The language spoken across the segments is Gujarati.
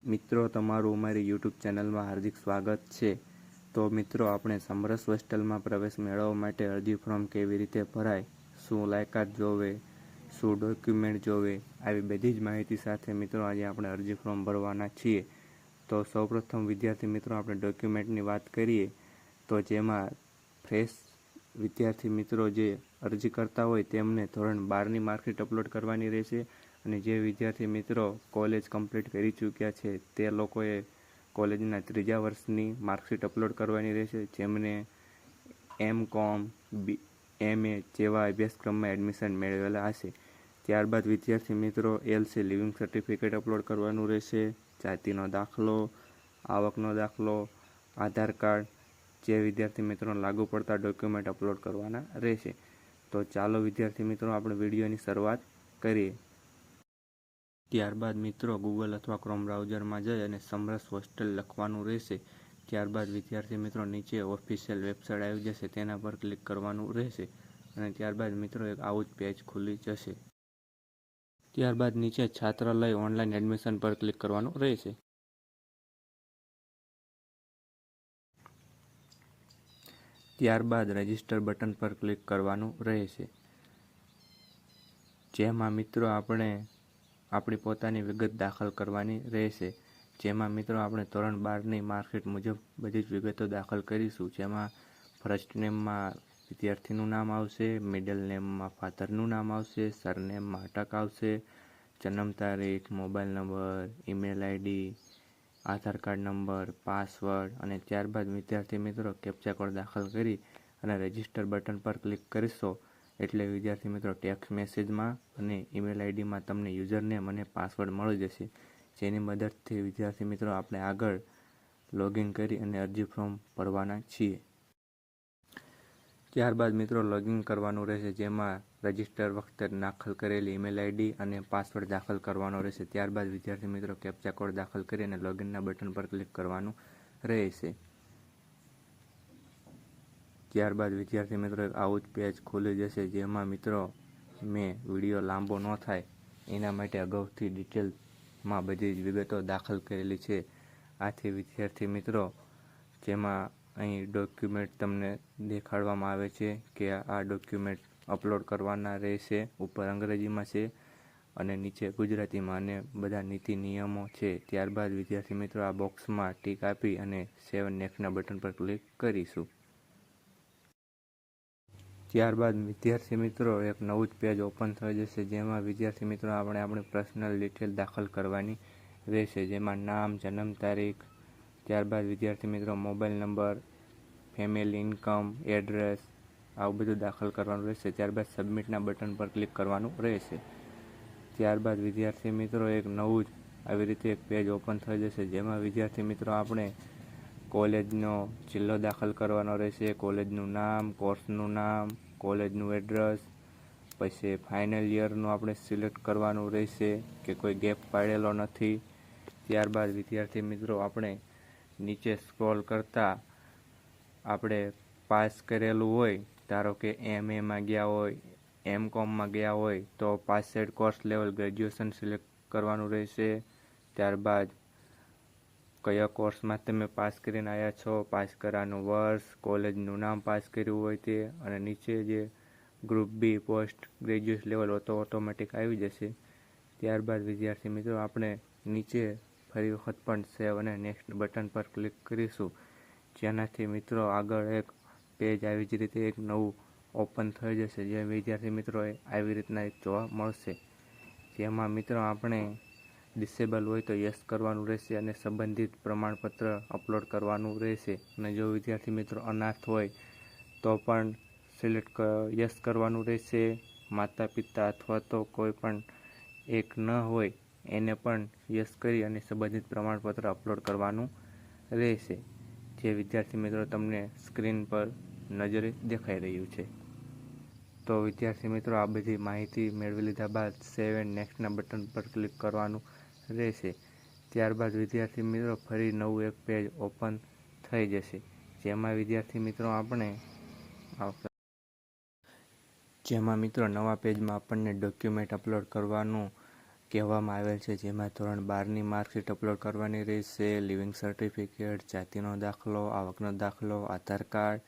મિત્રો તમારું અમારી યુટ્યુબ ચેનલમાં હાર્દિક સ્વાગત છે। તો મિત્રો આપણે સમરસ હોસ્ટેલમાં પ્રવેશ મેળવવા માટે અરજી ફોર્મ કેવી રીતે ભરાય, શું લાયકાત જોવે, શું ડોક્યુમેન્ટ જોવે, આવી બધી જ માહિતી સાથે મિત્રો આજે આપણે અરજી ફોર્મ ભરવાના છીએ। તો સૌપ્રથમ વિદ્યાર્થી મિત્રો આપણે ડોક્યુમેન્ટની વાત કરીએ તો જેમાં ફ્રેશ વિદ્યાર્થી મિત્રો જે અરજી કરતા હોય તેમને ધોરણ 12ની માર્કશીટ અપલોડ કરવાની રહેશે અને જે વિદ્યાર્થી મિત્રો કોલેજ કમ્પ્લીટ કરી ચૂક્યા છે તે લોકોએ કોલેજના 3જા વર્ષની માર્કશીટ અપલોડ કરવાની રહેશે, જેમને M.Com, MA જેવા અભ્યાસક્રમમાં એડમિશન મેળવેલા હશે। ત્યારબાદ વિદ્યાર્થી મિત્રો LC લિવિંગ સર્ટિફિકેટ અપલોડ કરવાનું રહેશે, જાતિનો દાખલો, આવકનો દાખલો, આધાર કાર્ડ જે વિદ્યાર્થી મિત્રોને લાગુ પડતા ડોક્યુમેન્ટ અપલોડ કરવાના રહેશે। તો ચાલો વિદ્યાર્થી મિત્રો આપણે વિડીયોની શરૂઆત કરીએ। ત્યારબાદ મિત્રો ગૂગલ અથવા ક્રોમ બ્રાઉઝરમાં જઈ અને સમરસ હોસ્ટેલ લખવાનું રહેશે। ત્યારબાદ વિદ્યાર્થી મિત્રો નીચે ઓફિશિયલ વેબસાઇટ આવી જશે, તેના પર ક્લિક કરવાનું રહેશે અને ત્યારબાદ મિત્રો એક આવું જ પેજ ખુલી જશે। ત્યારબાદ નીચે છાત્રાલય ઓનલાઈન એડમિશન પર ક્લિક કરવાનું રહેશે। ત્યારબાદ રજિસ્ટર બટન પર ક્લિક કરવાનું રહેશે, જેમાં મિત્રો આપણે આપણી પોતાની વિગત દાખલ કરવાની રહેશે। જેમાં મિત્રો આપણે ધોરણ 12ની માર્કશીટ મુજબ બધી જ વિગતો દાખલ કરીશું। જેમાં ફર્સ્ટ નેમમાં વિદ્યાર્થીનું નામ આવશે, મિડલ નેમમાં ફાધરનું નામ આવશે, સરનેમમાં અટક આવશે, જન્મ તારીખ, મોબાઈલ નંબર, ઈમેલ આઈડી, આધાર કાર્ડ નંબર, પાસવર્ડ અને ત્યારબાદ વિદ્યાર્થી મિત્રો કેપ્ચા કોડ દાખલ કરી અને રજિસ્ટર બટન પર ક્લિક કરીશો એટલે વિદ્યાર્થી મિત્રો ટેક્સ્ટ મેસેજમાં અને ઈમેલ આઈડીમાં તમને યુઝરનેમ અને પાસવર્ડ મળી જશે, જેની મદદથી વિદ્યાર્થી મિત્રો આપણે આગળ લોગિન કરી અને અરજી ફોર્મ ભરવાના છીએ। ત્યારબાદ મિત્રો લોગિન કરવાનું રહેશે, જેમાં રજિસ્ટર વખતે દાખલ કરેલી ઈમેલ આઈડી અને પાસવર્ડ દાખલ કરવાનો રહેશે। ત્યારબાદ વિદ્યાર્થી મિત્રો કેપ્ચા કોડ દાખલ કરી અને લોગિનના બટન પર ક્લિક કરવાનું રહેશે। ત્યારબાદ વિદ્યાર્થી મિત્રો આવું જ પેજ ખુલી જશે, જેમાં મિત્રો મેં વિડીયો લાંબો ન થાય એના માટે અગાઉથી ડિટેલમાં બધી જ વિગતો દાખલ કરેલી છે। આથી વિદ્યાર્થી મિત્રો જેમાં અહીં ડોક્યુમેન્ટ તમને દેખાડવામાં આવે છે કે આ ડોક્યુમેન્ટ અપલોડ કરવાના રહેશે, ઉપર અંગ્રેજીમાં છે અને નીચે ગુજરાતીમાં અને બધા નીતિ નિયમો છે। ત્યારબાદ વિદ્યાર્થી મિત્રો આ બોક્સમાં ટીક આપી અને સેવ નેક્સ્ટના બટન પર ક્લિક કરીશું। ત્યારબાદ વિદ્યાર્થી મિત્રો એક નવું જ પેજ ઓપન થઈ જશે, જેમાં વિદ્યાર્થી મિત્રો આપણે આપણી પર્સનલ ડિટેલ દાખલ કરવાની રહેશે, જેમાં નામ, જન્મ તારીખ, ત્યારબાદ વિદ્યાર્થી મિત્રો mobile number, family income, address આવું બધું દાખલ કરવાનું રહેશે। ત્યારબાદ સબમિટના બટન પર ક્લિક કરવાનું રહેશે। ત્યારબાદ વિદ્યાર્થી મિત્રો એક નવું જ આવી રીતે એક પેજ ઓપન થઈ જશે, જેમાં વિદ્યાર્થી મિત્રો આપણે કોલેજનો જિલ્લો દાખલ કરવાનો રહેશે, કોલેજનું નામ, કોર્સનું નામ, કોલેજનું એડ્રેસ, પછી ફાઇનલ યરનું આપણે સિલેક્ટ કરવાનું રહેશે કે કોઈ ગેપ પાડેલો નથી। ત્યારબાદ વિદ્યાર્થી મિત્રો આપણે નીચે સ્ક્રોલ કરતા આપણે પાસ કરેલું હોય, ધારો કે MAમાં ગયા હોય, M.Comમાં ગયા હોય તો પાસેડ કોર્સ લેવલ ગ્રેજ્યુએશન સિલેક્ટ કરવાનું રહેશે। ત્યારબાદ કયા કોર્સમાં તમે પાસ કરીને આવ્યા છો, પાસ કરવાનું વર્ષ, કોલેજનું નામ પાસ કર્યું હોય તે અને નીચે જે group B post graduate level તો ઓટોમેટિક આવી જશે। ત્યારબાદ વિદ્યાર્થી મિત્રો આપણે નીચે ફરી વખત પણ સેવ અને નેક્સ્ટ બટન પર ક્લિક કરીશું, જેનાથી મિત્રો આગળ એક પેજ આવી જ રીતે એક નવું ઓપન થઈ જશે, જે વિદ્યાર્થી મિત્રો આવી રીતના એક જોવા મળશે। જેમાં મિત્રો આપણે ડિસેબલ હોય તો યસ કરવાનું રહેશે અને સંબંધિત પ્રમાણપત્ર અપલોડ કરવાનું રહેશે અને જો વિદ્યાર્થી મિત્રો અનાથ હોય તો પણ સિલેક્ટ યસ કરવાનું રહેશે। માતા પિતા અથવા તો કોઈ પણ એક ન હોય એને પણ યસ કરી અને સંબંધિત પ્રમાણપત્ર અપલોડ કરવાનું રહેશે, જે વિદ્યાર્થી મિત્રો તમને સ્ક્રીન પર નજરે દેખાઈ રહ્યું છે। તો વિદ્યાર્થી મિત્રો આ બધી માહિતી મેળવી લીધા બાદ સેવ એન્ડ નેક્સ્ટના બટન પર ક્લિક કરવાનું રહેશે। ત્યારબાદ વિદ્યાર્થી મિત્રો ફરી નવું એક પેજ ઓપન થઈ જશે, જેમાં વિદ્યાર્થી મિત્રો આપણે નવા પેજમાં આપણને ડોક્યુમેન્ટ અપલોડ કરવાનું કહેવામાં આવેલ છે, જેમાં ધોરણ 12ની માર્કશીટ અપલોડ કરવાની રહેશે, લિવિંગ સર્ટિફિકેટ, જાતિનો દાખલો, આવકનો દાખલો, આધાર કાર્ડ.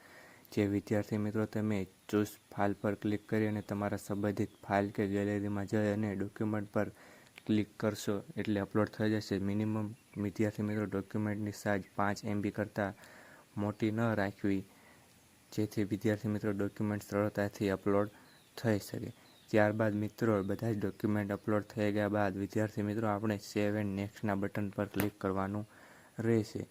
જે વિદ્યાર્થી મિત્રો તમે ચૂઝ ફાઇલ પર ક્લિક કરી અને તમારા સંબંધિત ફાઇલ કે ગેલેરીમાં જઈ અને ડોક્યુમેન્ટ પર ક્લિક કરશો એટલે અપલોડ થઈ જશે. મિનિમમ વિદ્યાર્થી મિત્રો ડોક્યુમેન્ટની સાઇઝ 5 MB કરતાં મોટી ન રાખવી, જેથી વિદ્યાર્થી મિત્રો ડોક્યુમેન્ટ સરળતાથી અપલોડ થઈ શકે. ત્યારબાદ મિત્રો બધા જ ડોક્યુમેન્ટ અપલોડ થઈ ગયા બાદ વિદ્યાર્થી મિત્રો આપણે સેવ એન્ડ નેક્સ્ટના બટન પર ક્લિક કરવાનું રહેશે.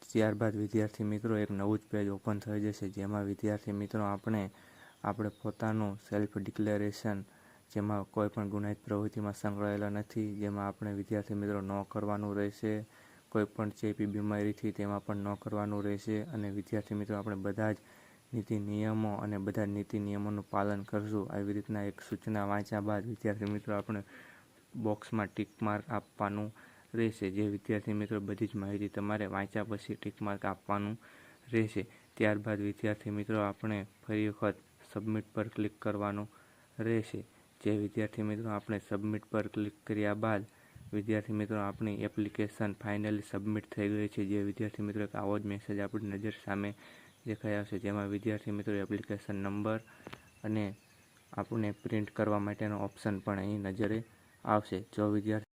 ત્યારબાદ વિદ્યાર્થી મિત્રો એક નવું જ પેજ ઓપન થઈ જશે, જેમાં વિદ્યાર્થી મિત્રો આપણે પોતાનું સેલ્ફ ડિક્લેરેશન, જેમાં કોઈ પણ ગુનાહિત પ્રવૃત્તિમાં સંકળાયેલા નથી, જેમાં આપણે વિદ્યાર્થી મિત્રો ન કરવાનું રહેશે. કોઈ પણ ચેપી બીમારીથી તેમાં પણ ન કરવાનું રહેશે. અને વિદ્યાર્થી મિત્રો આપણે બધા જ નીતિ નિયમો અને બધા નીતિ નિયમોનું પાલન કરશું. આવી રીતના એક સૂચના વાંચ્યા બાદ વિદ્યાર્થી મિત્રો આપણે બોક્સમાં ટીક માર્ક આપવાનું રહેશે. જે વિદ્યાર્થી મિત્રો બધી જ માહિતી તમારે વાંચ્યા પછી ટીક માર્ક આપવાનું રહેશે. ત્યારબાદ વિદ્યાર્થી મિત્રો આપણે ફરી વખત સબમિટ પર ક્લિક કરવાનું રહેશે. જે વિદ્યાર્થી મિત્રો આપણે સબમિટ પર ક્લિક કર્યા બાદ વિદ્યાર્થી મિત્રો આપણી એપ્લિકેશન ફાઇનલી સબમિટ થઈ ગઈ છે. જે વિદ્યાર્થી મિત્રો એક આવો જ મેસેજ આપણી નજર સામે દેખાઈ આવશે, જેમાં વિદ્યાર્થી મિત્રો એપ્લિકેશન નંબર અને આપણને પ્રિન્ટ કરવા માટેનો ઓપ્શન પણ અહીં નજરે આવશે. જો વિદ્યાર્થી